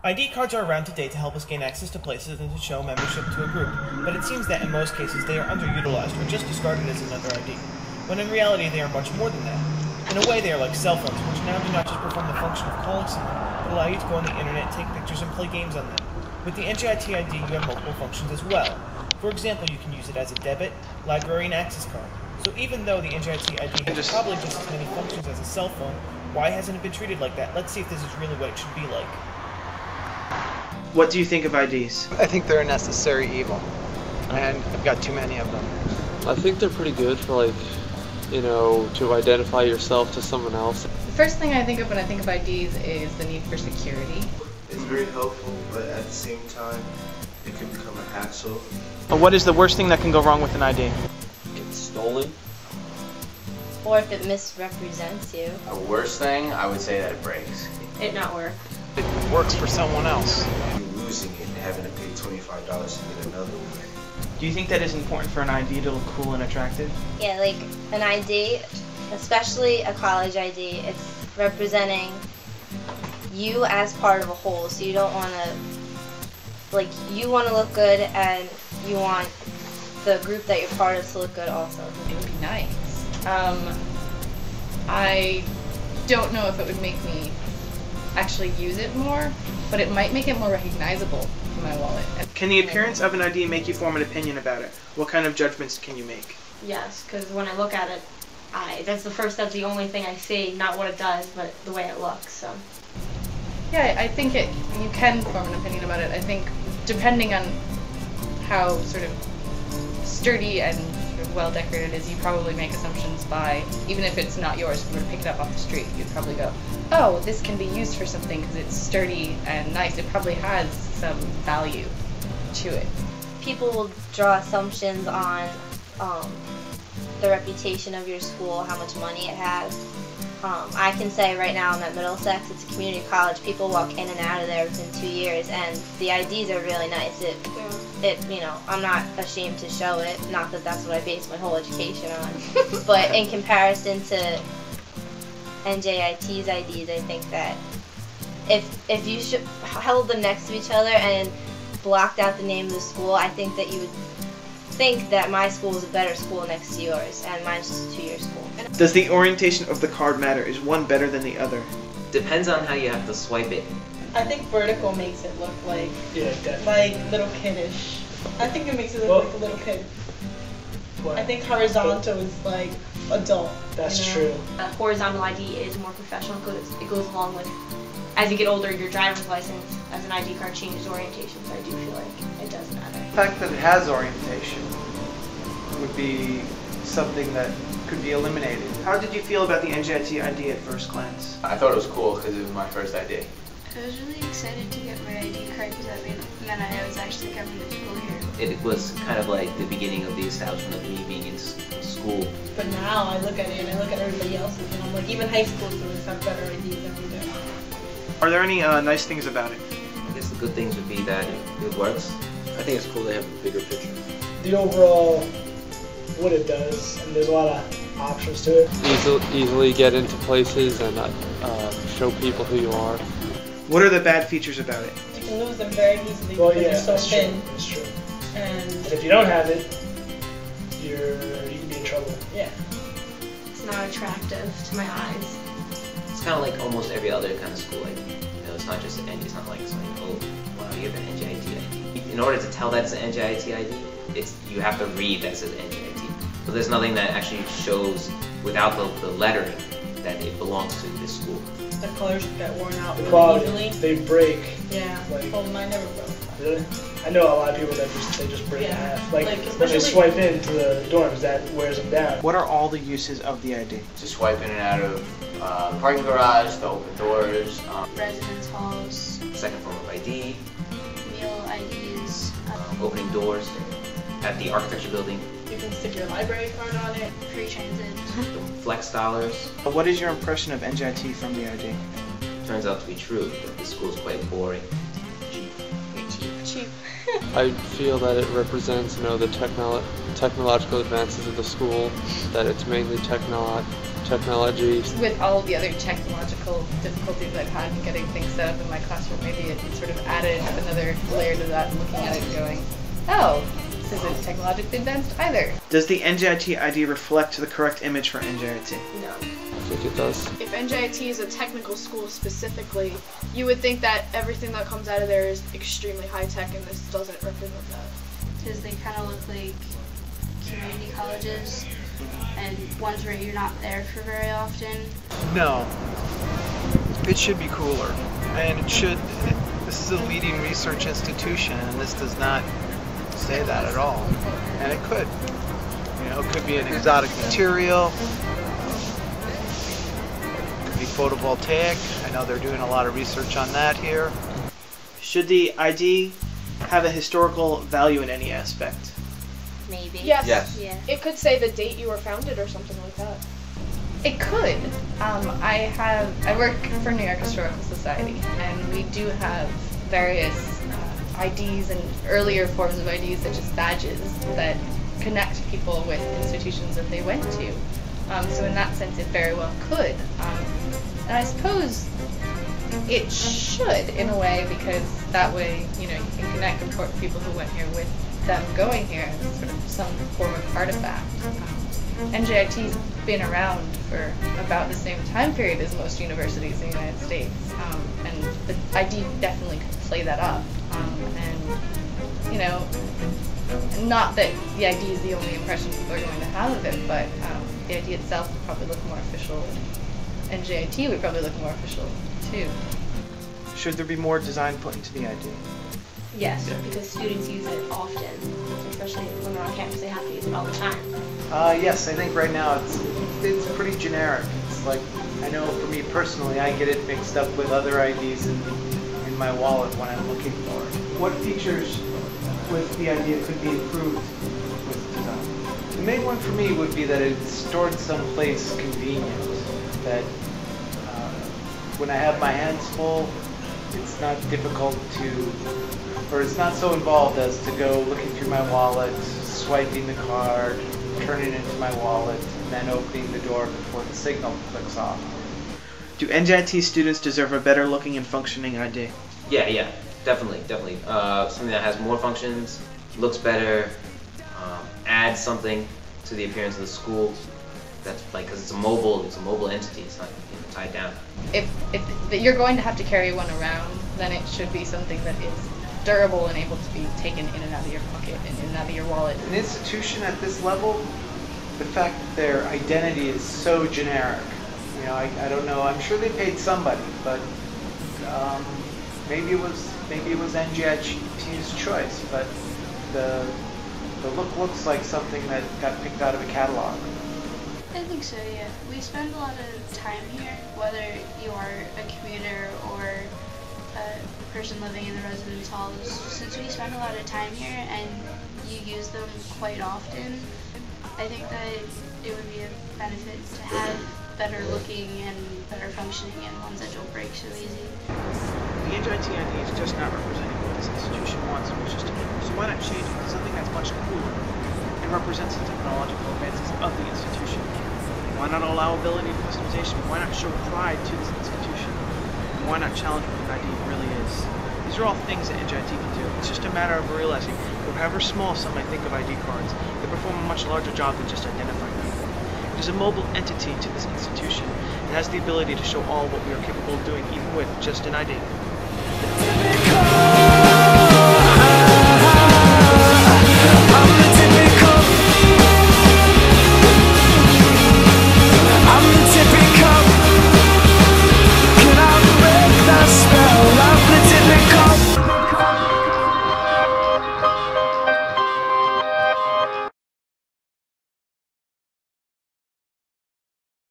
ID cards are around today to help us gain access to places and to show membership to a group, but it seems that in most cases they are underutilized or just discarded as another ID, when in reality they are much more than that. In a way they are like cell phones, which now do not just perform the function of calling someone, but allow you to go on the internet, take pictures, and play games on them. With the NJIT ID you have multiple functions as well. For example, you can use it as a debit, library, and access card. So even though the NJIT ID has probably just as many functions as a cell phone, why hasn't it been treated like that? Let's see if this is really what it should be like. What do you think of IDs? I think they're a necessary evil, and I've got too many of them. I think they're pretty good for, like, you know, to identify yourself to someone else. The first thing I think of when I think of IDs is the need for security. It's very helpful, but at the same time, it can become a hassle. What is the worst thing that can go wrong with an ID? It's stolen. Or if it misrepresents you. A worst thing, I would say that it breaks. It not work. It works for someone else. You're losing it and having to pay $25 to get another one. Do you think that is important for an ID to look cool and attractive? Yeah, like an ID, especially a college ID, it's representing you as part of a whole. So you don't want to, like, you want to look good and you want the group that you're part of to look good also. It would be nice. I don't know if it would make me actually use it more, but it might make it more recognizable in my wallet. Can the appearance of an ID make you form an opinion about it? What kind of judgments can you make? Yes, because when I look at it, that's the only thing I see, not what it does, but the way it looks. So. Yeah, I think you can form an opinion about it. I think depending on how sort of sturdy and well decorated it is, you probably make assumptions by, even if it's not yours, if you were to pick it up off the street, you'd probably go, oh, this can be used for something because it's sturdy and nice. It probably has some value to it. People will draw assumptions on the reputation of your school, how much money it has. I can say right now I'm at Middlesex, it's a community college, people walk in and out of there within 2 years, and the IDs are really nice. You know, I'm not ashamed to show it, not that that's what I base my whole education on, but in comparison to NJIT's IDs, I think that if you held them next to each other and blocked out the name of the school, I think that you would think that my school is a better school next to yours, and mine's just a 2-year school. Does the orientation of the card matter? Is one better than the other? Depends on how you have to swipe it. I think vertical makes it look like little kiddish. I think it makes it look like a little kid. What? I think horizontal is like adult. That's true. A horizontal ID is more professional because it goes along with, as you get older, your driver's license as an ID card changes orientation, so I do feel like it does matter. The fact that it has orientation would be something that could be eliminated. How did you feel about the NJIT ID at first glance? I thought it was cool because it was my first ID. I was really excited to get my ID card because that meant I was actually coming to school here. It was kind of like the beginning of the establishment of me being in school. But now I look at it and I look at everybody else's and I'm like, even high school students have better IDs than we do. Are there any nice things about it? I guess the good things would be that it works. I think it's cool they have a bigger picture. The overall, what it does, and there's a lot of options to it. Easily get into places and show people who you are. What are the bad features about it? You can lose them very easily Well, because yeah, they're so thin. That's true. And if you don't have it, you can be in trouble. Yeah. It's not attractive to my eyes. It's kind of like almost every other kind of school ID. You know, it's not just an NJ. It's not like saying, oh, wow, you have an NJIT ID. In order to tell that it's an NJIT ID, you have to read that it says NJIT. So there's nothing that actually shows without the lettering that it belongs to this school. The colors get worn out The really quality, easily. they break. Yeah. Well, mine never broke. Really? I know a lot of people that just break in half. Like when they especially swipe into the dorms, that wears them down. What are all the uses of the ID? To swipe in and out of parking garage, to open doors. Residence halls, Second form of ID, meal IDs, opening doors at the architecture building, You can stick your library card on it. free transit. flex dollars. What is your impression of NJIT from the ID? Turns out to be true, that the school is quite boring. Cheap. You're cheap. I feel that it represents, you know, the technological advances of the school. That it's mainly technological technology. With all of the other technological difficulties I've had in getting things set up in my classroom, maybe it sort of added another layer to that, looking at it and going, oh, this isn't technologically advanced either. Does the NJIT ID reflect the correct image for NJIT? No. I think it does. If NJIT is a technical school specifically, you would think that everything that comes out of there is extremely high-tech, and this doesn't represent that. Because they kind of look like community colleges and ones where you're not there for very often. No. It should be cooler. And it should, this is a leading research institution, and this does not say that at all. And it could. You know, it could be an exotic material. It could be photovoltaic. I know they're doing a lot of research on that here. Should the ID have a historical value in any aspect? Maybe. Yes. Yeah. It could say the date you were founded or something like that. It could. I work for New York Historical Society, and we do have various IDs and earlier forms of IDs, such as badges, that connect people with institutions that they went to. So in that sense, it very well could. And I suppose it should, in a way, because that way, you know, you can connect important people who went here with them going here as sort of some form of artifact. NJIT's been around for about the same time period as most universities in the United States, and the ID definitely could play that up. And, you know, not that the ID is the only impression people are going to have of it, but the ID itself would probably look more official. NJIT would probably look more official, too. Should there be more design put into the ID? Yes, because students use it often, especially when they're on campus. They have to use it all the time. Yes, I think right now it's pretty generic. It's like, I know for me personally, I get it mixed up with other IDs in my wallet when I'm looking for it. What features with the ID could be improved with design? The main one for me would be that it's stored someplace convenient. That when I have my hands full, it's not difficult to, or it's not so involved as to go looking through my wallet, swiping the card, turning it into my wallet, and then opening the door before the signal clicks off. Do NJIT students deserve a better looking and functioning ID? Yeah, definitely. Something that has more functions, looks better, adds something to the appearance of the school. That's like, because it's a mobile entity. It's not, you know, tied down. If you're going to have to carry one around, then it should be something that is durable and able to be taken in and out of your pocket and in and out of your wallet. An institution at this level, the fact that their identity is so generic, you know, I don't know. I'm sure they paid somebody, but maybe it was NJIT's choice. But the look looks like something that got picked out of a catalog. I think so, yeah. We spend a lot of time here, whether you are a commuter or a person living in the residence halls. Since we spend a lot of time here and you use them quite often, I think that it would be a benefit to have better looking and better functioning and ones that don't break so easy. The NJIT ID is just not representing what this institution wants and wishes to do. So why not change it to something that's much cooler and represents the technological advances of the institution? Why not allow ability to customization? Why not show pride to this institution? And why not challenge what the ID really is? These are all things that NJIT can do. It's just a matter of realizing that however small some might think of ID cards, they perform a much larger job than just identifying people. It is a mobile entity to this institution. It has the ability to show all what we are capable of doing, even with just an ID.